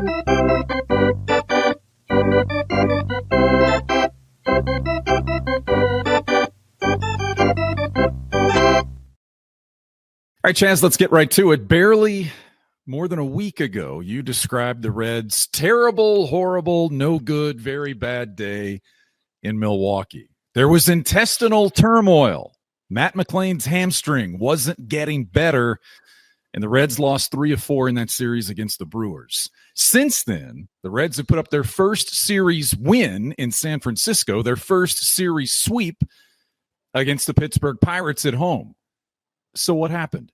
All right, Chaz, let's get right to it. Barely more than a week ago, you described the Reds' terrible, horrible, no good, very bad day in Milwaukee. There was intestinal turmoil. Matt McLain's hamstring wasn't getting better, and the Reds lost 3 of 4 in that series against the Brewers. Since then, the Reds have put up their first series win in San Francisco, their first series sweep against the Pittsburgh Pirates at home. So what happened?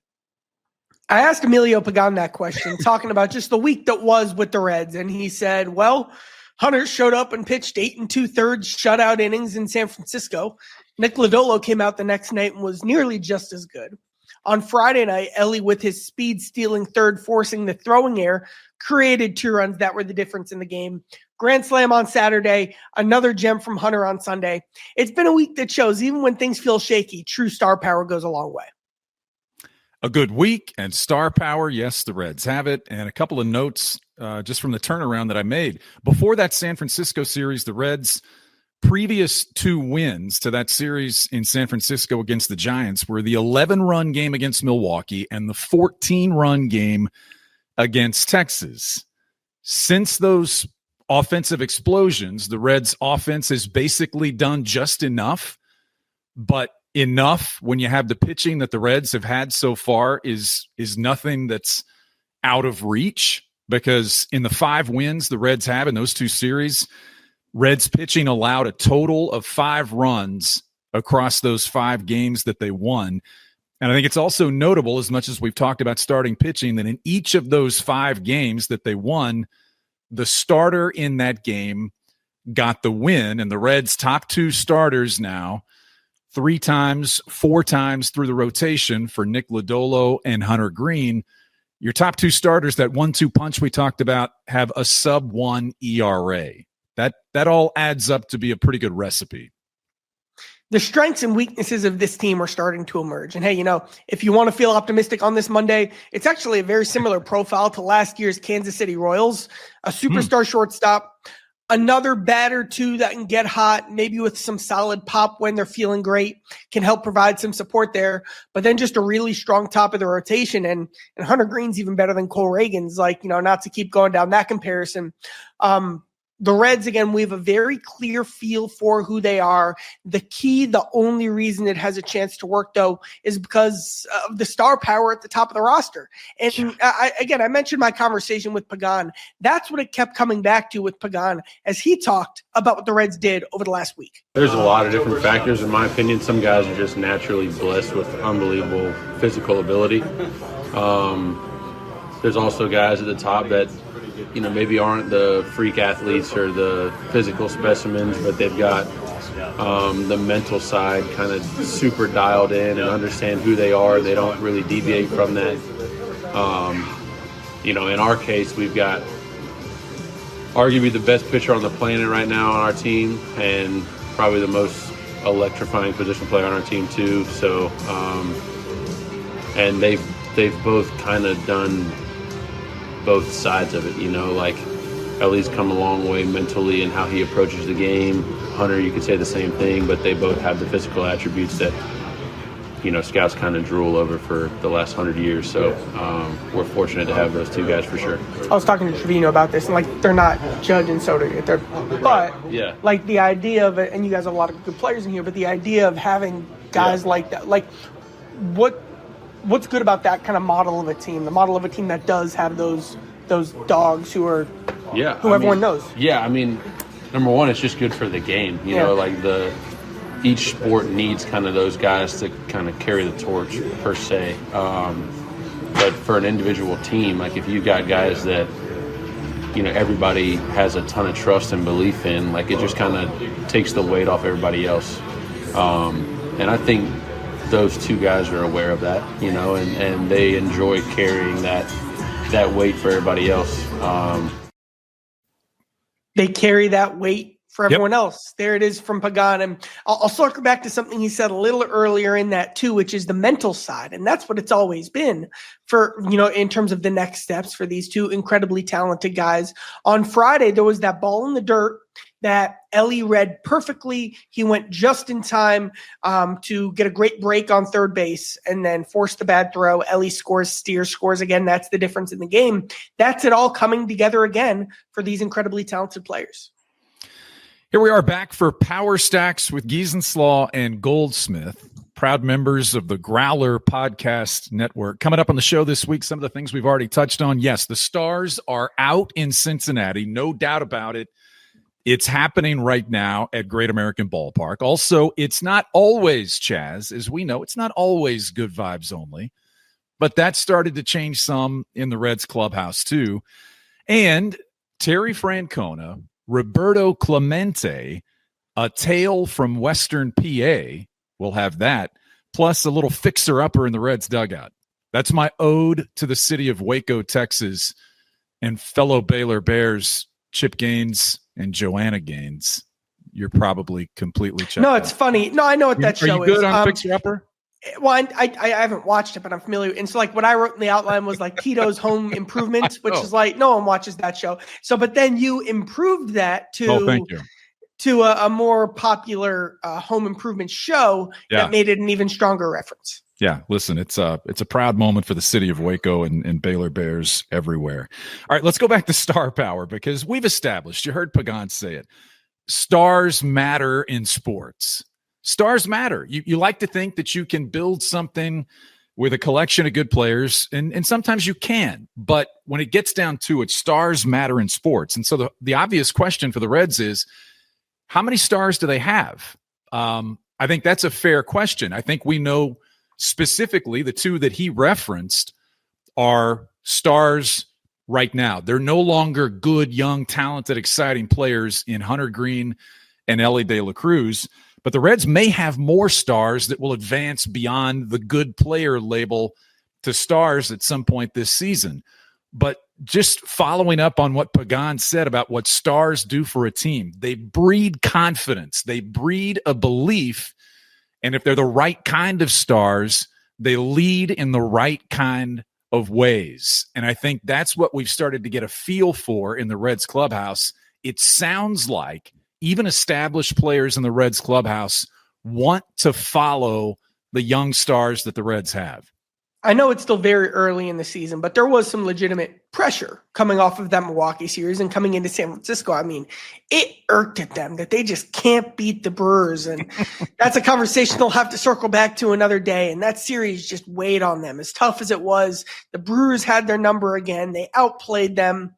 I asked Emilio Pagan that question, talking about just the week that was with the Reds, and he said, well, Hunter showed up and pitched 8 2/3 shutout innings in San Francisco. Nick Lodolo came out the next night and was nearly just as good. On Friday night, Elly, with his speed-stealing third, forcing the throwing error, created 2 runs that were the difference in the game. Grand slam on Saturday, another gem from Hunter on Sunday. It's been a week that shows even when things feel shaky, true star power goes a long way. A good week and star power. Yes, the Reds have it. And a couple of notes just from the turnaround that I made. Before that San Francisco series, the Reds' previous 2 wins to that series in San Francisco against the Giants were the 11-run game against Milwaukee and the 14-run game against Texas. Since those offensive explosions, the Reds' offense has basically done just enough, but enough when you have the pitching that the Reds have had so far is nothing that's out of reach, because in the 5 wins the Reds have in those 2 series, Reds pitching allowed a total of 5 runs across those 5 games that they won. And I think it's also notable, as much as we've talked about starting pitching, that in each of those 5 games that they won, the starter in that game got the win. And the Reds' top 2 starters now, 3 times, 4 times through the rotation for Nick Lodolo and Hunter Greene. Your top 2 starters, that 1-2 punch we talked about, have a sub-1 ERA. That all adds up to be a pretty good recipe. The strengths and weaknesses of this team are starting to emerge. And hey, if you want to feel optimistic on this Monday, it's actually a very similar profile to last year's Kansas City Royals. A superstar shortstop, another batter too that can get hot, maybe with some solid pop when they're feeling great, can help provide some support there. But then just a really strong top of the rotation, and Hunter Greene's even better than Cole Reagan's. Not to keep going down that comparison. The Reds, again, we have a very clear feel for who they are. The only reason it has a chance to work, though, is because of the star power at the top of the roster. And I mentioned my conversation with Pagan. That's what it kept coming back to with Pagan as he talked about what the Reds did over the last week. There's a lot of different factors, in my opinion. Some guys are just naturally blessed with unbelievable physical ability. There's also guys at the top that maybe aren't the freak athletes or the physical specimens, but they've got the mental side kind of super dialed in and understand who they are. They don't really deviate from that. In our case, we've got arguably the best pitcher on the planet right now on our team, and probably the most electrifying position player on our team too. So, and they've both kind of done both sides of it, Elly's come a long way mentally in how he approaches the game. Hunter, you could say the same thing, but they both have the physical attributes that, scouts kind of drool over for the last 100 years. So we're fortunate to have those 2 guys for sure. I was talking to Trevino about this, and they're not Judge and Soto yet. But the idea of it, and you guys have a lot of good players in here, but the idea of having guys like that, what's good about that kind of model of a team? The model of a team that does have those dogs who everyone knows. Yeah, number one, it's just good for the game. Each sport needs kind of those guys to kind of carry the torch per se. But for an individual team, if you got guys that everybody has a ton of trust and belief in, it just kind of takes the weight off everybody else. And I think those 2 guys are aware of that, and they enjoy carrying that weight for everybody else. They carry that weight for everyone else. There it is from Pagan. And I'll circle back to something he said a little earlier in that too, which is the mental side. And that's what it's always been for, in terms of the next steps for these two incredibly talented guys. On Friday, there was that ball in the dirt that Elly read perfectly. He went just in time to get a great break on third base and then force the bad throw. Elly scores, Steer scores again. That's the difference in the game. That's it all coming together again for these incredibly talented players. Here we are back for Power Stacks with Giesenslaw and Goldsmith, proud members of the Growler Podcast Network. Coming up on the show this week, some of the things we've already touched on. Yes, the Stars are out in Cincinnati, no doubt about it. It's happening right now at Great American Ballpark. Also, it's not always, Chaz, as we know, it's not always good vibes only, but that started to change some in the Reds clubhouse too. And Terry Francona, Roberto Clemente, a tale from Western PA, we'll have that, plus a little fixer-upper in the Reds dugout. That's my ode to the city of Waco, Texas, and fellow Baylor Bears, Chip Gaines and Joanna Gaines. You're probably completely checked No, it's funny. No, I know what that show is. Are you good on fixer-upper? Well, I haven't watched it, but I'm familiar. And so, like, what I wrote in the outline was like Tito's Home Improvement, which is like no one watches that show. So, but then you improved that to a more popular home improvement show that made it an even stronger reference. Yeah, listen, it's a proud moment for the city of Waco and Baylor Bears everywhere. All right, let's go back to star power because we've established, you heard Pagan say it, stars matter in sports. Stars matter. You like to think that you can build something with a collection of good players, and sometimes you can. But when it gets down to it, stars matter in sports. And so the obvious question for the Reds is, how many stars do they have? I think that's a fair question. I think we know specifically the two that he referenced are stars right now. They're no longer good, young, talented, exciting players in Hunter Greene and Elly De La Cruz. But the Reds may have more stars that will advance beyond the good player label to stars at some point this season. But just following up on what Pagan said about what stars do for a team, they breed confidence. They breed a belief. And if they're the right kind of stars, they lead in the right kind of ways. And I think that's what we've started to get a feel for in the Reds clubhouse. It sounds like even established players in the Reds clubhouse want to follow the young stars that the Reds have. I know it's still very early in the season, but there was some legitimate pressure coming off of that Milwaukee series and coming into San Francisco. I mean, it irked at them that they just can't beat the Brewers. And that's a conversation they'll have to circle back to another day. And that series just weighed on them. As tough as it was, the Brewers had their number again. They outplayed them.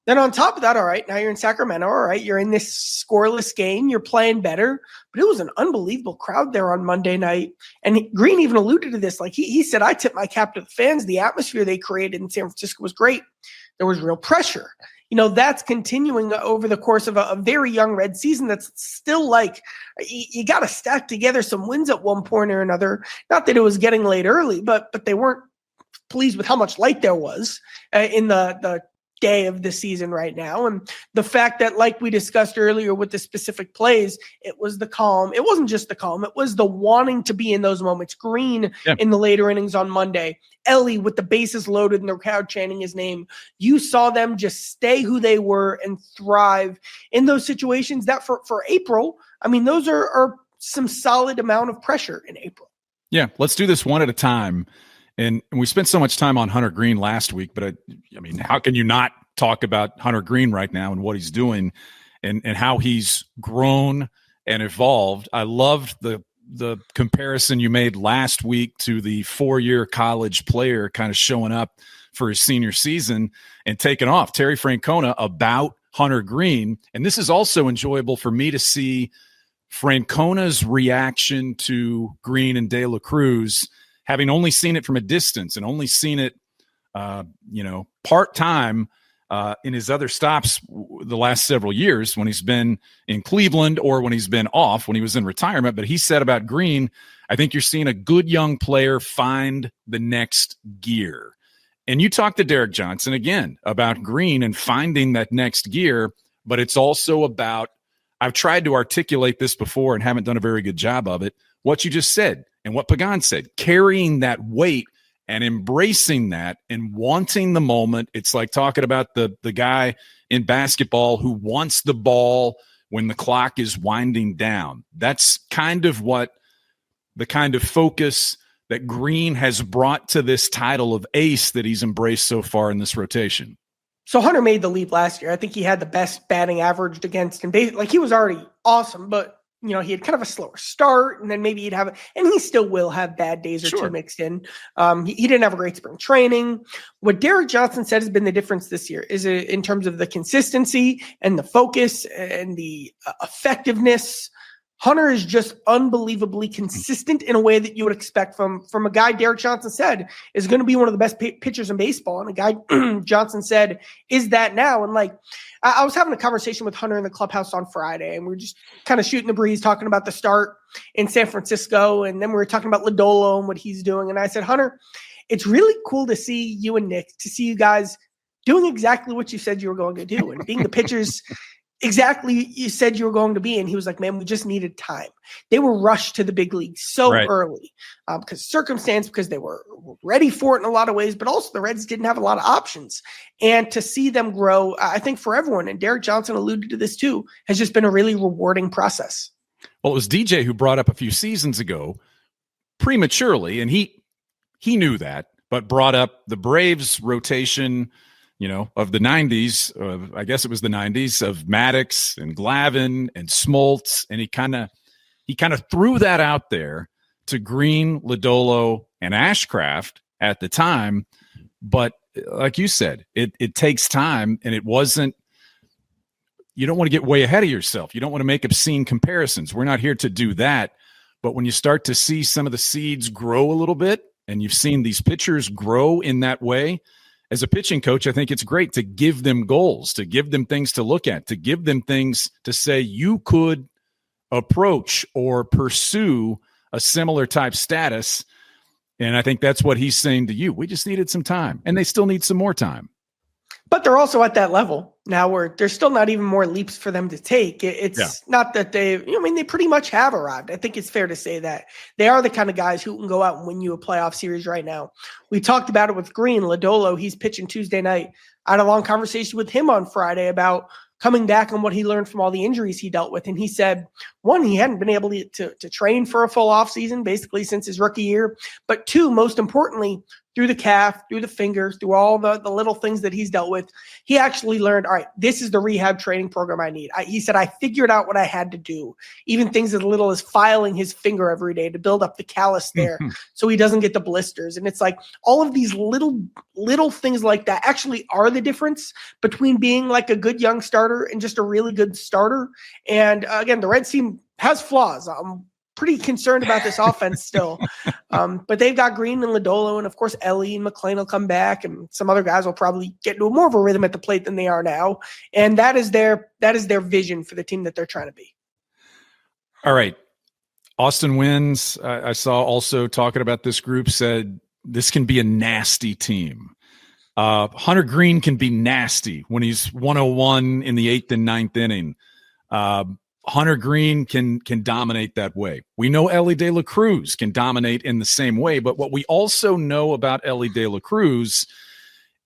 Then on top of that, all right, now you're in Sacramento. All right, you're in this scoreless game. You're playing better. But it was an unbelievable crowd there on Monday night. And Greene even alluded to this. Like he said, I tip my cap to the fans. The atmosphere they created in San Francisco was great. There was real pressure. That's continuing over the course of a very young Red season that's still like you got to stack together some wins at one point or another. Not that it was getting late early, but they weren't pleased with how much light there was in the day of the season right now. And the fact that, like we discussed earlier with the specific plays, it was the calm. It wasn't just the calm. It was the wanting to be in those moments. Greene in the later innings on Monday, Elly with the bases loaded and the crowd chanting his name. You saw them just stay who they were and thrive in those situations that for April, I mean, those are some solid amount of pressure in April. Yeah. Let's do this one at a time. And we spent so much time on Hunter Greene last week, but I mean, how can you not talk about Hunter Greene right now and what he's doing and how he's grown and evolved? I loved the comparison you made last week to the 4-year college player kind of showing up for his senior season and taking off. Terry Francona about Hunter Greene. And this is also enjoyable for me to see Francona's reaction to Greene and De La Cruz, having only seen it from a distance and only seen it, part-time in his other stops the last several years when he's been in Cleveland or when he's been off, when he was in retirement. But he said about Greene, I think you're seeing a good young player find the next gear. And you talked to Derek Johnson again about Greene and finding that next gear, but it's also about I've tried to articulate this before and haven't done a very good job of it. What you just said and what Pagan said, carrying that weight and embracing that and wanting the moment. It's like talking about the guy in basketball who wants the ball when the clock is winding down. That's kind of what the kind of focus that Greene has brought to this title of ace that he's embraced so far in this rotation. So Hunter made the leap last year. I think he had the best batting averaged against him. Like, he was already awesome, but he had kind of a slower start, and then maybe he'd have, and he still will have bad days or two mixed in. He didn't have a great spring training. What Derek Johnson said has been the difference this year is in terms of the consistency and the focus and the effectiveness. Hunter is just unbelievably consistent in a way that you would expect from a guy Derek Johnson said is going to be one of the best pitchers in baseball. And a guy Johnson said is that now. And like, I was having a conversation with Hunter in the clubhouse on Friday, and we were just kind of shooting the breeze, talking about the start in San Francisco. And then we were talking about Lodolo and what he's doing. And I said, Hunter, it's really cool to see you and Nick, to see you guys doing exactly what you said you were going to do and being the pitchers exactly you said you were going to be. And he was like, man, we just needed time. They were rushed to the big leagues so early because circumstance, because they were ready for it in a lot of ways, but also the Reds didn't have a lot of options. And to see them grow, I think for everyone, and Derek Johnson alluded to this too, has just been a really rewarding process. Well, it was DJ who brought up a few seasons ago prematurely, and he knew that, but brought up the Braves rotation of the 90s, I guess it was the 90s, of Maddox and Glavine and Smoltz, and he kind of threw that out there to Greene, Lodolo, and Ashcraft at the time. But like you said, it takes time, and it wasn't – you don't want to get way ahead of yourself. You don't want to make obscene comparisons. We're not here to do that. But when you start to see some of the seeds grow a little bit, and you've seen these pitchers grow in that way – as a pitching coach, I think it's great to give them goals, to give them things to look at, to give them things to say you could approach or pursue a similar type status. And I think that's what he's saying to you. We just needed some time, and they still need some more time. But they're also at that level now where there's still not even more leaps for them to take. It's not that they pretty much have arrived. I think it's fair to say that they are the kind of guys who can go out and win you a playoff series right now. We talked about it with Greene. Lodolo, he's pitching Tuesday night. I had a long conversation with him on Friday about coming back on what he learned from all the injuries he dealt with. And he said, one, he hadn't been able to train for a full offseason basically since his rookie year. But two, most importantly, through the calf, through the finger, through all the little things that he's dealt with, he actually learned, all right, this is the rehab training program I need. He said, I figured out what I had to do, even things as little as filing his finger every day to build up the callus there so he doesn't get the blisters. And it's like all of these little things like that actually are the difference between being like a good young starter and just a really good starter. And again, the Reds team has flaws. I'm pretty concerned about this offense still. But they've got Greene and Lodolo, and of course Elly and McClain will come back, and some other guys will probably get into more of a rhythm at the plate than they are now. And that is their vision for the team that they're trying to be. All right. Austin Wins, I saw also talking about this group, said this can be a nasty team. Hunter Greene can be nasty when he's 101 in the 8th and 9th inning. Hunter Greene can dominate that way. We know Elly De La Cruz can dominate in the same way, but what we also know about Elly De La Cruz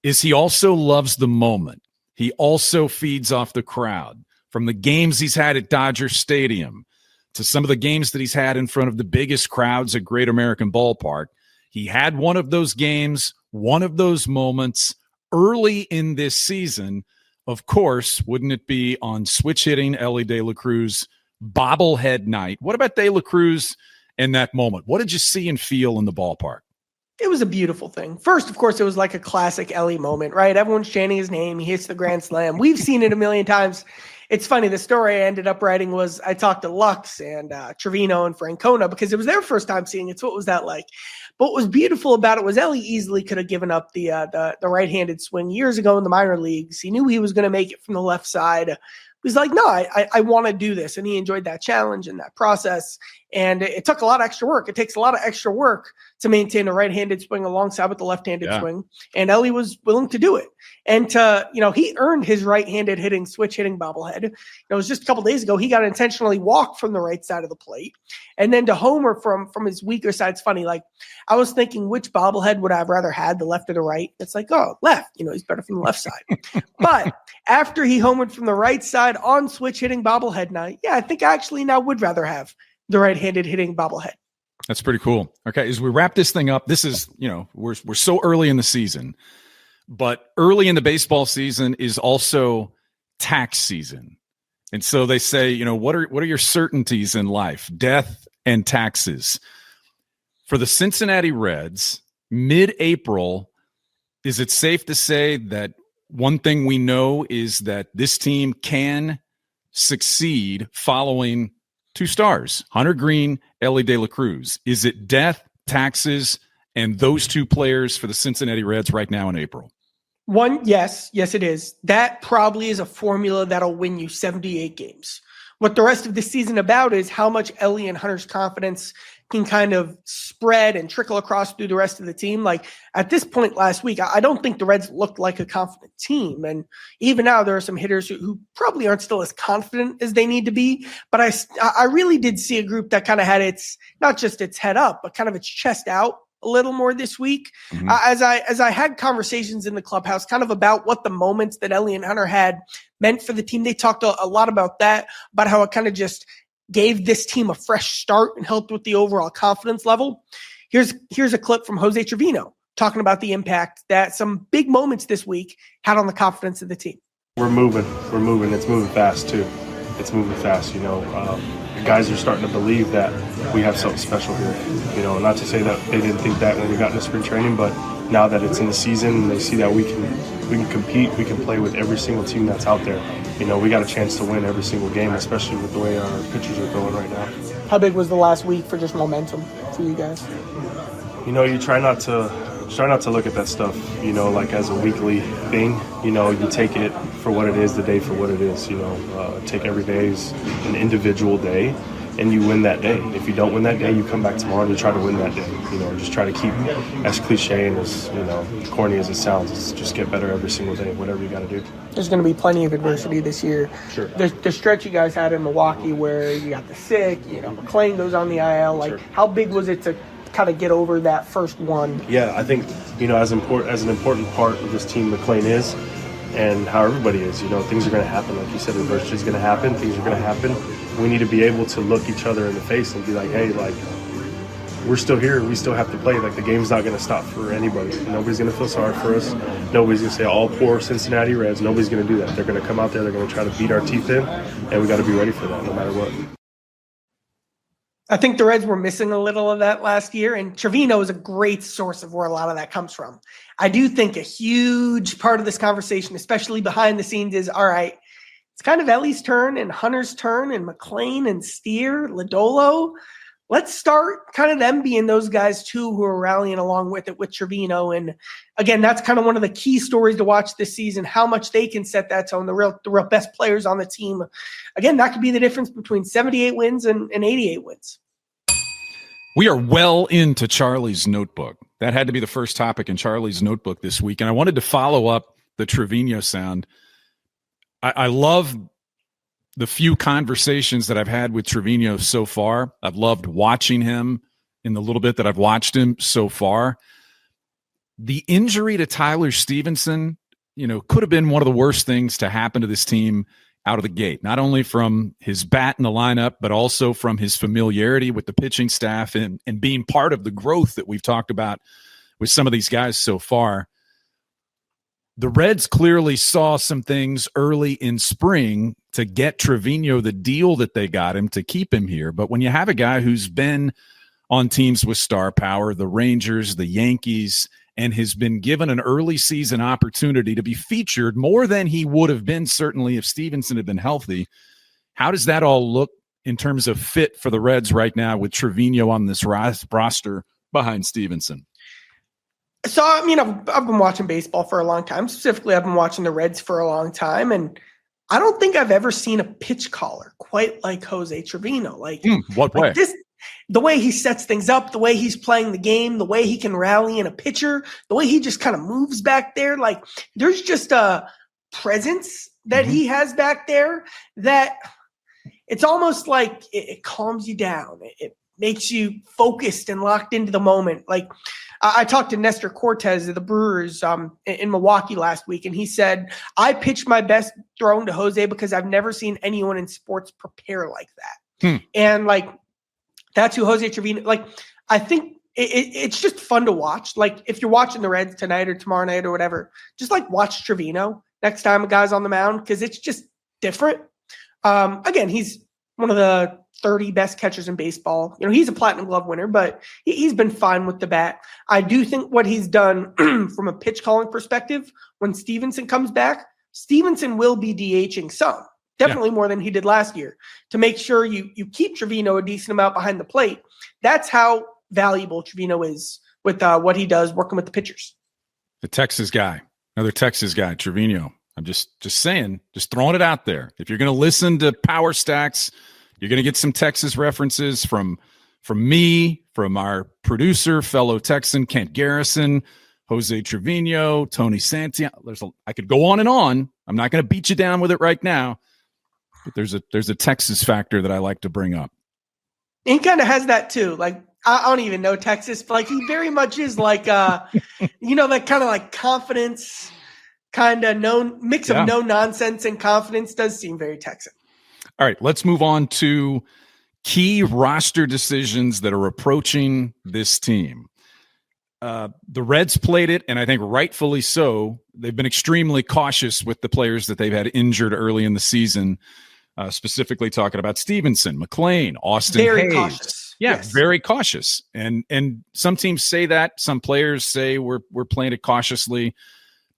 is he also loves the moment. He also feeds off the crowd. From the games he's had at Dodger Stadium to some of the games that he's had in front of the biggest crowds at Great American Ballpark, he had one of those games, one of those moments early in this season. Of course, wouldn't it be on switch hitting Elly De La Cruz bobblehead night? What about De La Cruz in that moment? What did you see and feel in the ballpark? It was a beautiful thing. First, of course, it was like a classic Elly moment, right? Everyone's chanting his name. He hits the grand slam. We've seen it a million times. It's funny. The story I ended up writing was I talked to Lux and Trevino and Francona because it was their first time seeing it. So what was that like? But what was beautiful about it was Elly easily could have given up the right-handed swing years ago in the minor leagues. He knew he was going to make it from the left side. He was like, no, I want to do this. And he enjoyed that challenge and that process. And it took a lot of extra work. It takes a lot of extra work to maintain a right-handed swing alongside with the left-handed swing. And Elly was willing to do it. And he earned his right-handed switch hitting bobblehead. It was just a couple days ago, he got intentionally walked from the right side of the plate. And then to homer from his weaker side, it's funny. Like, I was thinking, which bobblehead would I have rather had, the left or the right? It's like, oh, left. He's better from the left side. But after he homered from the right side on switch hitting bobblehead night, I think I actually now would rather have the right-handed hitting bobblehead. That's pretty cool. Okay, as we wrap this thing up, this is, we're so early in the season, but early in the baseball season is also tax season. And so they say, what are your certainties in life? Death and taxes. For the Cincinnati Reds, mid-April, is it safe to say that one thing we know is that this team can succeed following two stars, Hunter Greene, Elly de la Cruz? Is it death, taxes, and those two players for the Cincinnati Reds right now in April? One, yes, it is. That probably is a formula that'll win you 78 games. What the rest of the season about is how much Elly and Hunter's confidence can kind of spread and trickle across through the rest of the team. Like, at this point last week, I don't think the Reds looked like a confident team. And even now, there are some hitters who probably aren't still as confident as they need to be. But I really did see a group that kind of had not just its head up, but kind of its chest out a little more this week. Mm-hmm. As I had conversations in the clubhouse kind of about what the moments that Elly and Hunter had meant for the team, they talked a lot about that, about how it kind of just gave this team a fresh start and helped with the overall confidence level. Here's a clip from Jose Trevino talking about the impact that some big moments this week had on the confidence of the team. We're moving. It's moving fast too. It's moving fast. The guys are starting to believe that we have something special here. Not to say that they didn't think that when we got into spring training, but now that it's in the season, they see that we can compete, we can play with every single team that's out there. We got a chance to win every single game, especially with the way our pitchers are going right now. How big was the last week for just momentum for you guys? You try not to look at that stuff, like as a weekly thing. You take it for what it is, the day for what it is. Take every day as an individual day, and you win that day. If you don't win that day, you come back tomorrow and you try to win that day. Just try to keep, as cliche and as corny as it sounds, it's just get better every single day, whatever you got to do. There's going to be plenty of adversity this year. Sure. The stretch you guys had in Milwaukee where you got the sick, McClain goes on the IL. Like, sure. How big was it to kind of get over that first one? Yeah, I think, as an important part of this team McClain is, and how everybody is, things are going to happen. Like you said, adversity is going to happen. Things are going to happen. We need to be able to look each other in the face and be like, hey, like, we're still here. We still have to play. Like, the game's not going to stop for anybody. Nobody's going to feel sorry for us. Nobody's going to say, all poor Cincinnati Reds. Nobody's going to do that. They're going to come out there. They're going to try to beat our teeth in, and we got to be ready for that no matter what. I think the Reds were missing a little of that last year, and Trevino is a great source of where a lot of that comes from. I do think a huge part of this conversation, especially behind the scenes, is, all right, it's kind of Elly's turn and Hunter's turn and McClain and Steer, Lodolo. Let's start kind of them being those guys, too, who are rallying along with it with Trevino. And, again, that's kind of one of the key stories to watch this season, how much they can set that tone, the real best players on the team. Again, that could be the difference between 78 wins and 88 wins. We are well into Charlie's notebook. That had to be the first topic in Charlie's notebook this week. And I wanted to follow up the Trevino sound. I love the few conversations that I've had with Trevino so far. I've loved watching him in the little bit that I've watched him so far. The injury to Tyler Stevenson, could have been one of the worst things to happen to this team out of the gate, not only from his bat in the lineup, but also from his familiarity with the pitching staff and being part of the growth that we've talked about with some of these guys so far. The Reds clearly saw some things early in spring to get Trevino the deal that they got him to keep him here. But when you have a guy who's been on teams with star power, the Rangers, the Yankees, and has been given an early season opportunity to be featured more than he would have been certainly if Stevenson had been healthy, how does that all look in terms of fit for the Reds right now with Trevino on this roster behind Stevenson? So, I've been watching baseball for a long time. Specifically, I've been watching the Reds for a long time, and I don't think I've ever seen a pitch caller quite like Jose Trevino. What way? the way he sets things up, the way he's playing the game, the way he can rally in a pitcher, the way he just kind of moves back there. Like there's just a presence that he has back there that it's almost like it calms you down. It makes you focused and locked into the moment. Like I talked to Nestor Cortez of the Brewers in Milwaukee last week, and he said, I pitched my best throwing to Jose because I've never seen anyone in sports prepare like that. And like, that's who Jose Trevino, like, I think it's just fun to watch. Like if you're watching the Reds tonight or tomorrow night or whatever, just like watch Trevino next time a guy's on the mound, because it's just different. Again, he's one of the 30 best catchers in baseball. You know, he's a Platinum Glove winner, but he's been fine with the bat. I do think what he's done from a pitch calling perspective, when Stevenson comes back, Stevenson will be DHing some, definitely more than he did last year, to make sure you keep Trevino a decent amount behind the plate. That's how valuable Trevino is with what he does working with the pitchers. The Texas guy, another Texas guy, Trevino. I'm just saying, just throwing it out there. If you're going to listen to Power Stacks, you're going to get some Texas references from me, from our producer, fellow Texan Kent Garrison, Jose Trevino, Tony Santiago. I could go on and on. I'm not going to beat you down with it right now, but there's a Texas factor that I like to bring up. He kind of has that too. Like I don't even know Texas, but like he very much is like that kind of like confidence, kind of mix of no nonsense and confidence. Does seem very Texan. All right, let's move on to key roster decisions that are approaching this team. The Reds played it, and I think rightfully so. They've been extremely cautious with the players that they've had injured early in the season, specifically talking about Stevenson, McLean, Austin Hayes. Very cautious. Yeah, yes. Very cautious. And some teams say that. Some players say we're playing it cautiously.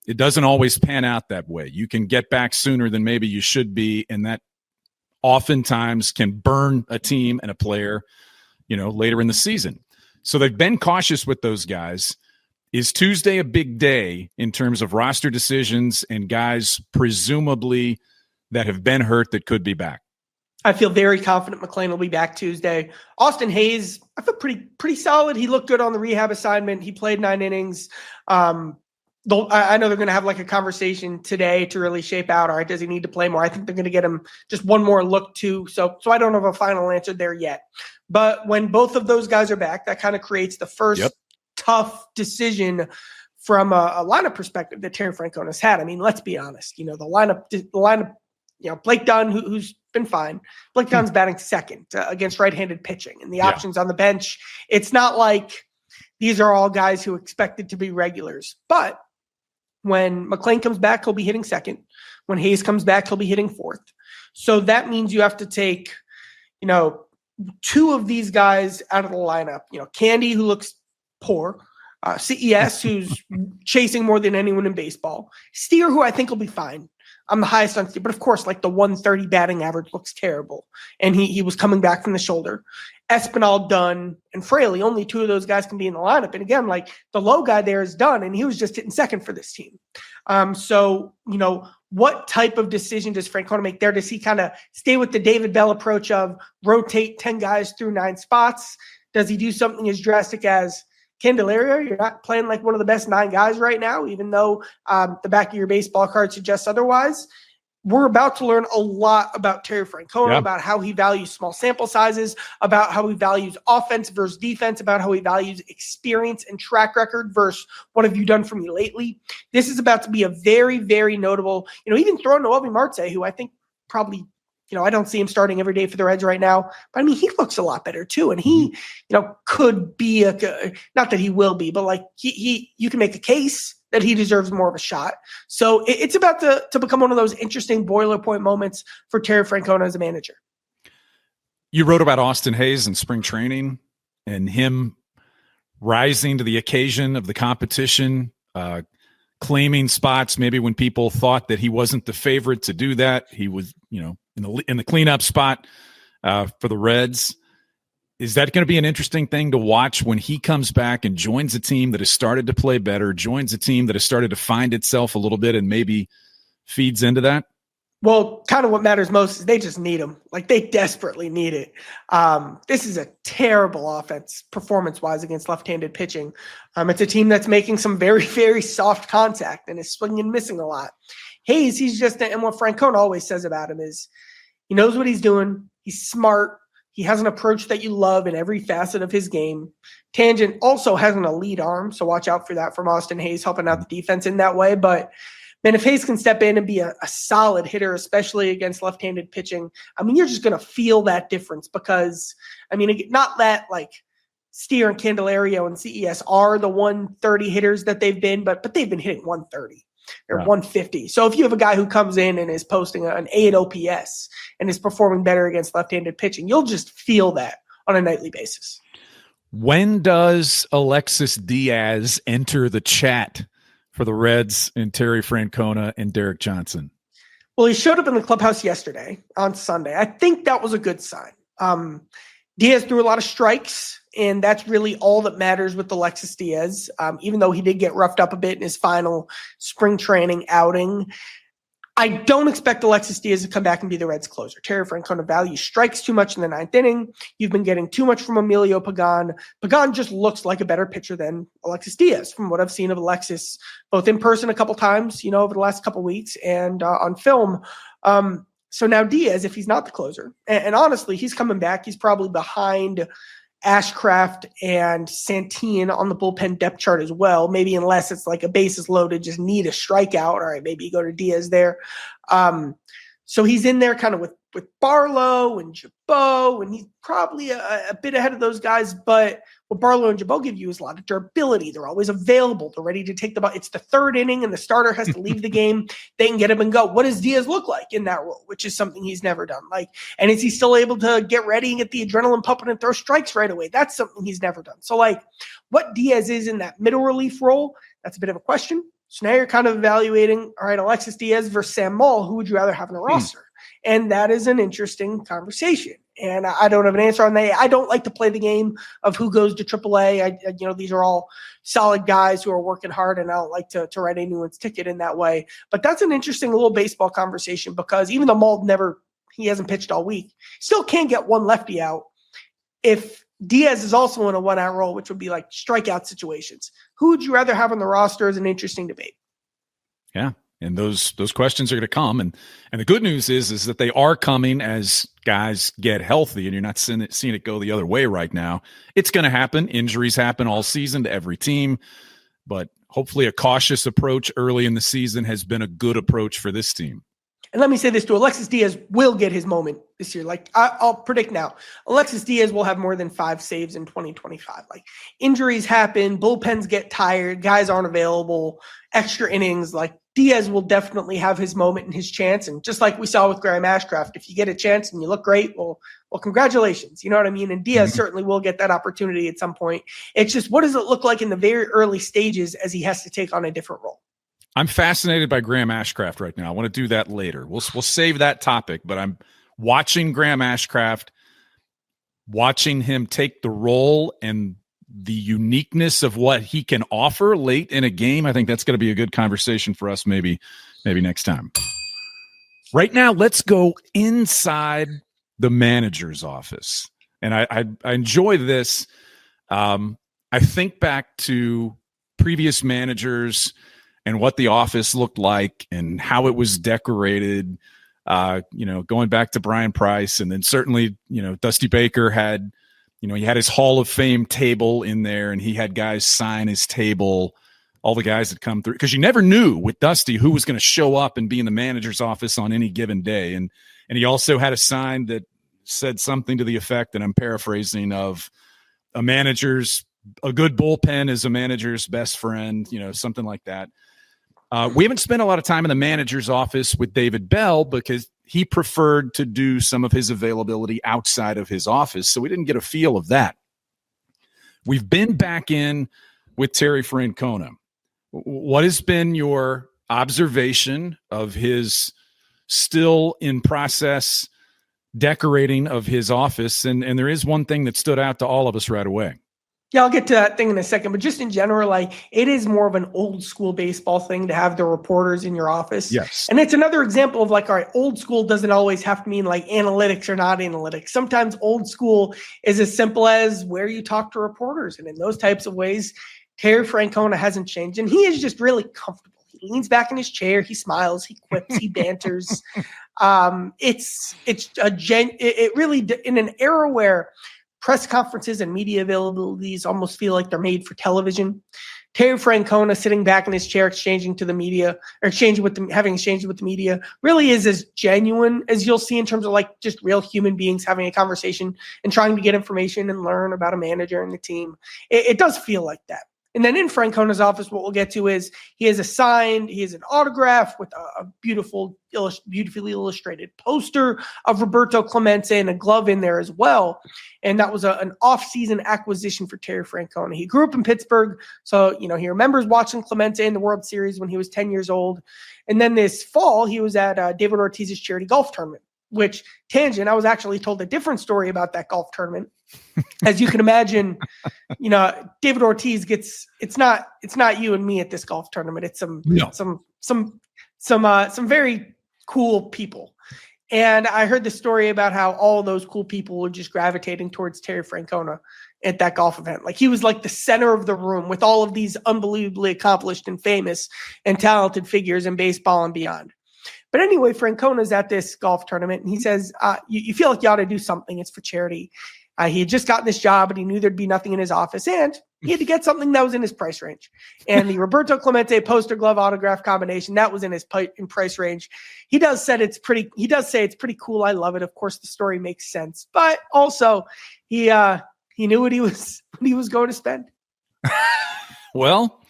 It doesn't always pan out that way. You can get back sooner than maybe you should be, and that oftentimes can burn a team and a player, later in the season. So they've been cautious with those guys. Is Tuesday a big day in terms of roster decisions and guys presumably that have been hurt that could be back? I feel very confident McLean will be back Tuesday. Austin Hayes, I feel pretty solid. He looked good on the rehab assignment. He played 9 innings. I know they're going to have like a conversation today to really shape out, all right, does he need to play more? I think they're going to get him just one more look too. So I don't have a final answer there yet. But when both of those guys are back, that kind of creates the first tough decision from a lineup perspective that Terry Francona's had. I mean, let's be honest. The lineup. Blake Dunn, who's been fine. Blake Dunn's batting second against right-handed pitching, and the options on the bench. It's not like these are all guys who expected to be regulars, but when McLean comes back, he'll be hitting second. When Hayes comes back, he'll be hitting fourth. So that means you have to take, 2 of these guys out of the lineup. Candy, who looks poor. CES, who's chasing more than anyone in baseball. Steer, who I think will be fine. I'm the highest on Steer, but of course, like the 130 batting average looks terrible. And he was coming back from the shoulder. Espinal, Dunn, and Fraley, only 2 of those guys can be in the lineup. And again, like the low guy there is Dunn, and he was just hitting second for this team. What type of decision does Francona make there? Does he kind of stay with the David Bell approach of rotate 10 guys through 9 spots? Does he do something as drastic as Candelario? You're not playing like one of the best 9 guys right now, even though the back of your baseball card suggests otherwise. We're about to learn a lot about Terry Francona, about how he values small sample sizes, about how he values offense versus defense, about how he values experience and track record versus what have you done for me lately. This is about to be a very, very notable, even throwing Noelvi Marte, who I think probably, I don't see him starting every day for the Reds right now, but I mean, he looks a lot better too. And he, could be not that he will be, but like you can make a case that he deserves more of a shot. So it's about to become one of those interesting boiler point moments for Terry Francona as a manager. You wrote about Austin Hayes in spring training and him rising to the occasion of the competition, claiming spots maybe when people thought that he wasn't the favorite to do that. He was, in the cleanup spot for the Reds. Is that going to be an interesting thing to watch when he comes back and joins a team that has started to play better, joins a team that has started to find itself a little bit and maybe feeds into that? Well, kind of what matters most is they just need him. Like, they desperately need it. This is a terrible offense performance-wise against left-handed pitching. It's a team that's making some very, very soft contact and is swinging and missing a lot. Hayes, he's just – and what Francona always says about him is he knows what he's doing. He's smart. He has an approach that you love in every facet of his game. Tangent also has an elite arm, so watch out for that from Austin Hayes, helping out the defense in that way. But – man, if Hayes can step in and be a solid hitter, especially against left-handed pitching, I mean, you're just going to feel that difference because, I mean, not that like Steer and Candelario and CES are the 130 hitters that they've been, but they've been hitting 130 or 150. So if you have a guy who comes in and is posting an 8 OPS and is performing better against left-handed pitching, you'll just feel that on a nightly basis. When does Alexis Diaz enter the chat for the Reds and Terry Francona and Derek Johnson? Well, he showed up in the clubhouse yesterday on Sunday. I think that was a good sign. Diaz threw a lot of strikes, and that's really all that matters with Alexis Diaz, even though he did get roughed up a bit in his final spring training outing. I don't expect Alexis Diaz to come back and be the Reds closer. Terry Francona values strikes too much in the ninth inning. You've been getting too much from Emilio Pagan. Pagan just looks like a better pitcher than Alexis Diaz from what I've seen of Alexis, both in person a couple times, over the last couple weeks and on film. So now Diaz, if he's not the closer, and honestly, he's coming back. He's probably behind Ashcraft and Santillan on the bullpen depth chart as well. Maybe unless it's like a bases loaded, just need a strikeout. All right, maybe you go to Diaz there. So he's in there kind of with Barlow and Jabot, and he's probably a bit ahead of those guys. But what Barlow and Jabot give you is a lot of durability. They're always available. They're ready to take the ball. It's the third inning, and the starter has to leave the game. They can get him and go. What does Diaz look like in that role, which is something he's never done? And is he still able to get ready and get the adrenaline pumping and throw strikes right away? That's something he's never done. So, what Diaz is in that middle relief role, that's a bit of a question. So now you're kind of evaluating, all right, Alexis Diaz versus Sam Moll, who would you rather have in the roster? And that is an interesting conversation. And I don't have an answer on that. I don't like to play the game of who goes to AAA. These are all solid guys who are working hard, and I don't like to write anyone's ticket in that way. But that's an interesting little baseball conversation because even though Mold he hasn't pitched all week, still can't get one lefty out. If Diaz is also in a one-out role, which would be like strikeout situations, who would you rather have on the roster is an interesting debate. Yeah. And those questions are going to come. And the good news is that they are coming as guys get healthy, and you're not seeing it go the other way right now. It's going to happen. Injuries happen all season to every team. But hopefully a cautious approach early in the season has been a good approach for this team. And let me say this too. Alexis Diaz will get his moment this year. I'll predict now. Alexis Diaz will have more than 5 saves in 2025. Injuries happen. Bullpens get tired. Guys aren't available. Extra innings. Diaz will definitely have his moment and his chance. And just like we saw with Graham Ashcraft, if you get a chance and you look great, well, congratulations. You know what I mean? And Diaz certainly will get that opportunity at some point. It's just, what does it look like in the very early stages as he has to take on a different role? I'm fascinated by Graham Ashcraft right now. I want to do that later. We'll save that topic, but I'm watching Graham Ashcraft, watching him take the role and the uniqueness of what he can offer late in a game. I think that's going to be a good conversation for us maybe next time. Right now, let's go inside the manager's office. And I enjoy this. I think back to previous managers and what the office looked like and how it was decorated, going back to Brian Price. And then certainly, Dusty Baker had, he had his Hall of Fame table in there, and he had guys sign his table, all the guys that come through. Because you never knew with Dusty who was going to show up and be in the manager's office on any given day. And he also had a sign that said something to the effect, and I'm paraphrasing, of a good bullpen is a manager's best friend, something like that. We haven't spent a lot of time in the manager's office with David Bell because he preferred to do some of his availability outside of his office, so we didn't get a feel of that. We've been back in with Terry Francona. What has been your observation of his still in process decorating of his office? And there is one thing that stood out to all of us right away. Yeah, I'll get to that thing in a second, but just in general, like it is more of an old school baseball thing to have the reporters in your office. Yes. And it's another example of like, all right, old school doesn't always have to mean like analytics or not analytics. Sometimes old school is as simple as where you talk to reporters. And in those types of ways, Terry Francona hasn't changed. And he is just really comfortable. He leans back in his chair, he smiles, he quips, he banters. It really, in an era where press conferences and media availabilities almost feel like they're made for television, Terry Francona sitting back in his chair exchanging with the media really is as genuine as you'll see in terms of like just real human beings having a conversation and trying to get information and learn about a manager and the team. It does feel like that. And then in Francona's office, what we'll get to is he has an autograph with a beautifully illustrated poster of Roberto Clemente and a glove in there as well. And that was an off-season acquisition for Terry Francona. He grew up in Pittsburgh, so he remembers watching Clemente in the World Series when he was 10 years old. And then this fall, he was at David Ortiz's charity golf tournament, which, tangent, I was actually told a different story about that golf tournament. As you can imagine, David Ortiz it's not you and me at this golf tournament. It's some very cool people. And I heard the story about how all those cool people were just gravitating towards Terry Francona at that golf event. Like he was like the center of the room with all of these unbelievably accomplished and famous and talented figures in baseball and beyond. But anyway, Francona's at this golf tournament and he says, you feel like you ought to do something. It's for charity. He had just gotten this job and he knew there'd be nothing in his office and he had to get something that was in his price range. And the Roberto Clemente poster glove autograph combination, that was in his price range. He does say it's pretty cool. I love it. Of course, the story makes sense, but also he knew what he was going to spend. Well,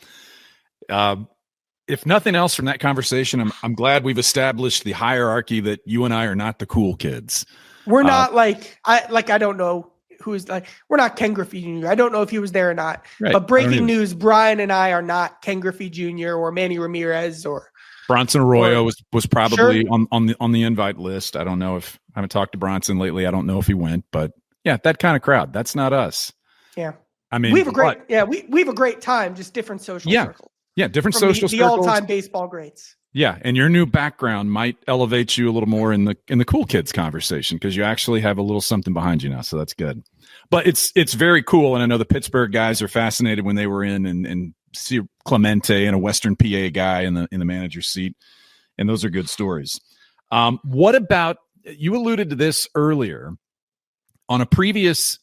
if nothing else from that conversation, I'm glad we've established the hierarchy that you and I are not the cool kids. We're not I don't know who's like, we're not Ken Griffey Jr. I don't know if he was there or not, right. But breaking news, Brian and I are not Ken Griffey Jr. or Manny Ramirez or Bronson Arroyo was probably sure. on the invite list. I don't know if I haven't talked to Bronson lately. I don't know if he went, but yeah, that kind of crowd, that's not us. Yeah. I mean, we have a great time, just different social circles. Yeah. Different social the circles. all-time baseball greats. Yeah, and your new background might elevate you a little more in the cool kids conversation because you actually have a little something behind you now, so that's good. But it's very cool, and I know the Pittsburgh guys are fascinated when they were in and see Clemente and a Western PA guy in the manager's seat, and those are good stories. What about, you alluded to this earlier, on a previous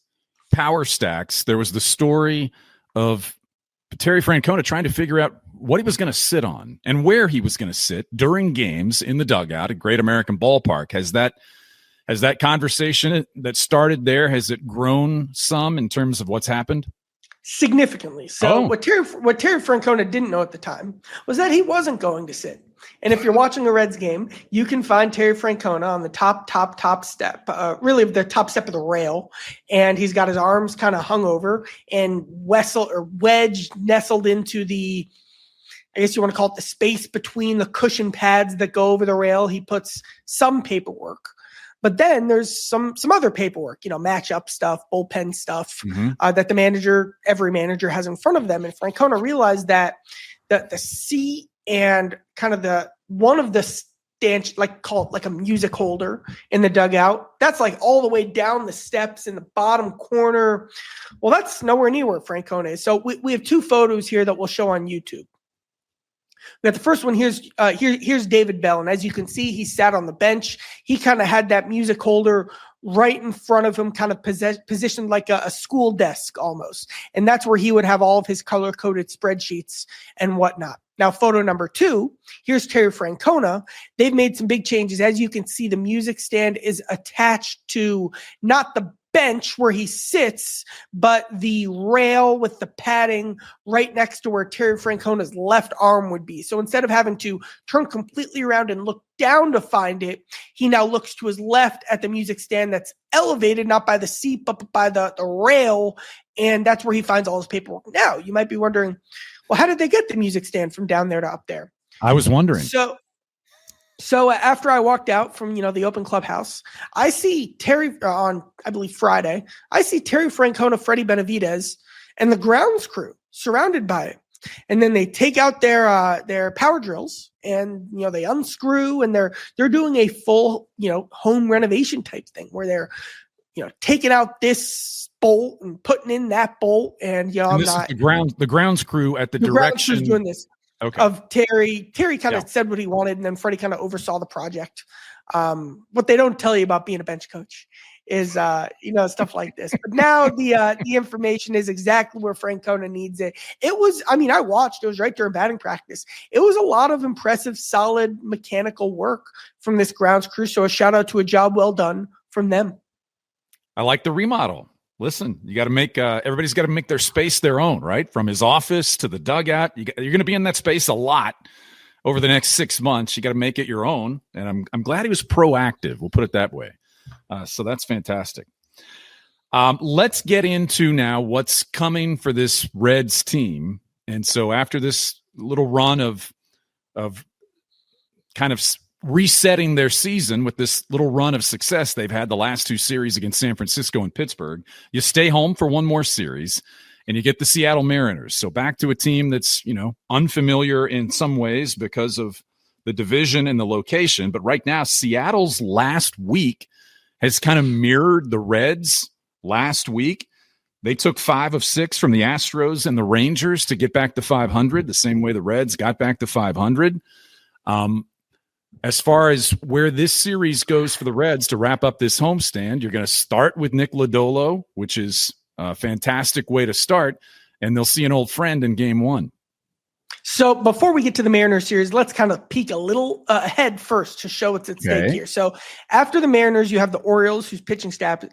Power Stacks, there was the story of Terry Francona trying to figure out what he was going to sit on and where he was going to sit during games in the dugout at Great American Ballpark. Has that conversation that started there, has it grown some in terms of what's happened? Significantly. So what Terry Francona didn't know at the time was that he wasn't going to sit. And if you're watching a Reds game, you can find Terry Francona on the top step, really the top step of the rail. And he's got his arms kind of hung over and wedged nestled into the, I guess you want to call it the space between the cushion pads that go over the rail. He puts some paperwork, but then there's some other paperwork, matchup stuff, bullpen stuff, that every manager has in front of them. And Francona realized that the seat and kind of one of the stanch, call it like a music holder in the dugout, that's like all the way down the steps in the bottom corner. Well, that's nowhere near where Francona is. So we have two photos here that we'll show on YouTube. We got the first one. Here's David Bell, and as you can see, he sat on the bench. He kind of had that music holder right in front of him, kind of positioned like a school desk almost, and that's where he would have all of his color-coded spreadsheets and whatnot. Now, photo number 2, here's Terry Francona. They've made some big changes. As you can see, the music stand is attached to not the bench where he sits, but the rail with the padding right next to where Terry Francona's left arm would be. So instead of having to turn completely around and look down to find it, he now looks to his left at the music stand that's elevated, not by the seat, but by the rail. And that's where he finds all his paperwork. Now, you might be wondering, well, how did they get the music stand from down there to up there? I was wondering. So after I walked out from, the open clubhouse, I see Terry on, I believe, Friday. I see Terry Francona, Freddie Benavidez, and the grounds crew surrounded by it. And then they take out their power drills and, they unscrew and they're doing a full, home renovation type thing where they're, taking out this bolt and putting in that bolt. And, and this is the grounds crew at the direction. Grounds crew's doing this. Okay. Of Terry. Terry kind of said what he wanted, and then Freddie kind of oversaw the project. What they don't tell you about being a bench coach is, stuff like this. But now the information is exactly where Francona needs it. It was, I watched. It was right during batting practice. It was a lot of impressive, solid mechanical work from this grounds crew. So a shout out to a job well done from them. I like the remodel. Listen, you got to make everybody's got to make their space their own, right? From his office to the dugout, you're going to be in that space a lot over the next 6 months. You got to make it your own, and I'm glad he was proactive. We'll put it that way. So that's fantastic. Let's get into now what's coming for this Reds team. And so after this little run of kind of resetting their season with this little run of success they've had the last 2 series against San Francisco and Pittsburgh, you stay home for one more series and you get the Seattle Mariners. So back to a team that's, unfamiliar in some ways because of the division and the location. But right now, Seattle's last week has kind of mirrored the Reds last week. They took 5 of 6 from the Astros and the Rangers to get back to 500, the same way the Reds got back to 500. As far as where this series goes for the Reds to wrap up this homestand, you're going to start with Nick Lodolo, which is a fantastic way to start, and they'll see an old friend in game 1. So before we get to the Mariners series, let's kind of peek a little ahead first to show what's at stake here. So after the Mariners, you have the Orioles, whose pitching staff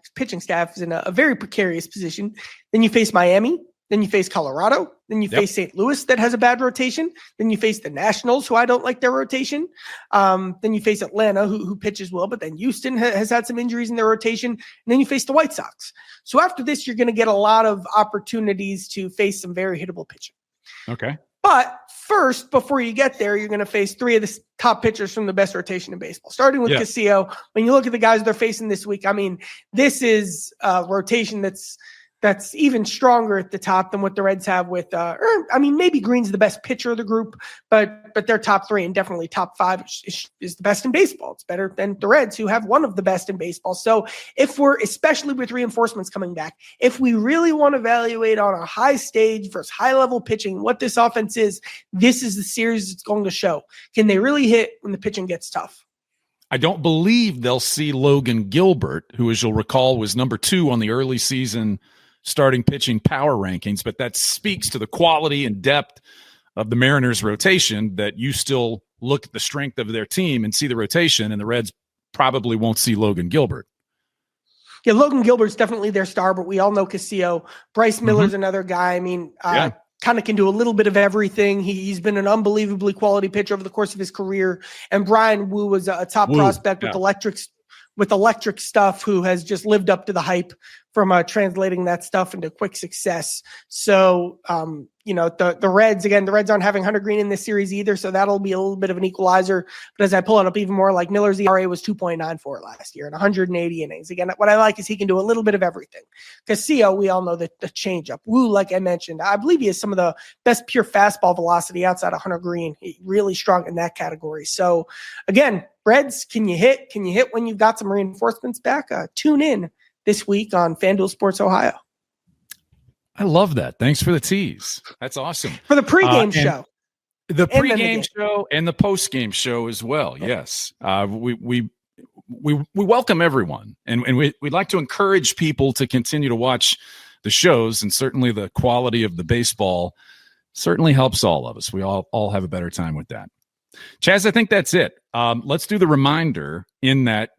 is in a very precarious position. Then you face Miami. Then you face Colorado. Then you face St. Louis, that has a bad rotation. Then you face the Nationals, who I don't like their rotation. Then you face Atlanta, who pitches well, but then Houston has had some injuries in their rotation. And then you face the White Sox. So after this, you're going to get a lot of opportunities to face some very hittable pitching. Okay. But first, before you get there, you're going to face 3 of the top pitchers from the best rotation in baseball, starting with Castillo. When you look at the guys they're facing this week, this is a rotation that's even stronger at the top than what the Reds have with, maybe Greene's the best pitcher of the group, but their top 3 and definitely top 5 is the best in baseball. It's better than the Reds, who have one of the best in baseball. So especially with reinforcements coming back, if we really want to evaluate on a high stage versus high level pitching, what this offense is, this is the series it's going to show. Can they really hit when the pitching gets tough? I don't believe they'll see Logan Gilbert, who, as you'll recall, was number 2 on the early season starting pitching power rankings, but that speaks to the quality and depth of the Mariners rotation, that you still look at the strength of their team and see the rotation, and the Reds probably won't see Logan Gilbert. Yeah, Logan Gilbert's definitely their star, but we all know Castillo. Bryce Miller's another guy. Kind of can do a little bit of everything. He's been an unbelievably quality pitcher over the course of his career. And Brian Wu was a top prospect with electric stuff, who has just lived up to the hype from translating that stuff into quick success. So, the Reds aren't having Hunter Greene in this series either, so that'll be a little bit of an equalizer. But as I pull it up even more, like Miller's ERA was 2.94 last year and 180 innings. Again, what I like is he can do a little bit of everything. Castillo, we all know the changeup. Wu, like I mentioned, I believe he has some of the best pure fastball velocity outside of Hunter Greene. He's really strong in that category. So, again, Reds, can you hit? Can you hit when you've got some reinforcements back? Tune in this week on FanDuel Sports Ohio. I love that. Thanks for the tease. That's awesome. For the pregame show. The pregame show and the postgame show as well. Yes. We welcome everyone. And we'd like to encourage people to continue to watch the shows, and certainly the quality of the baseball certainly helps all of us. We all have a better time with that. Chaz, I think that's it. Let's do the reminder in that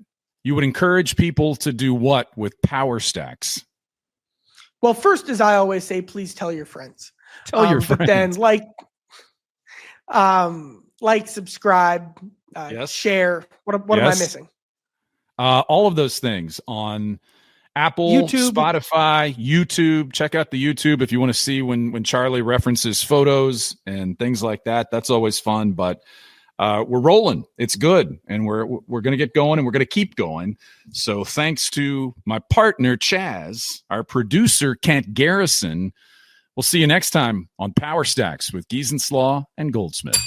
you would encourage people to do what with Power Stacks? Well, first, as I always say, please tell your friends. Tell your friends. But then subscribe, share. What am I missing? All of those things on Apple, YouTube, Spotify, YouTube. Check out the YouTube if you want to see when Charlie references photos and things like that. That's always fun, but we're rolling. It's good. And we're going to get going, and we're going to keep going. So thanks to my partner, Chaz, our producer, Kent Garrison, We'll see you next time on Power Stacks with Giesenslaw and Goldsmith.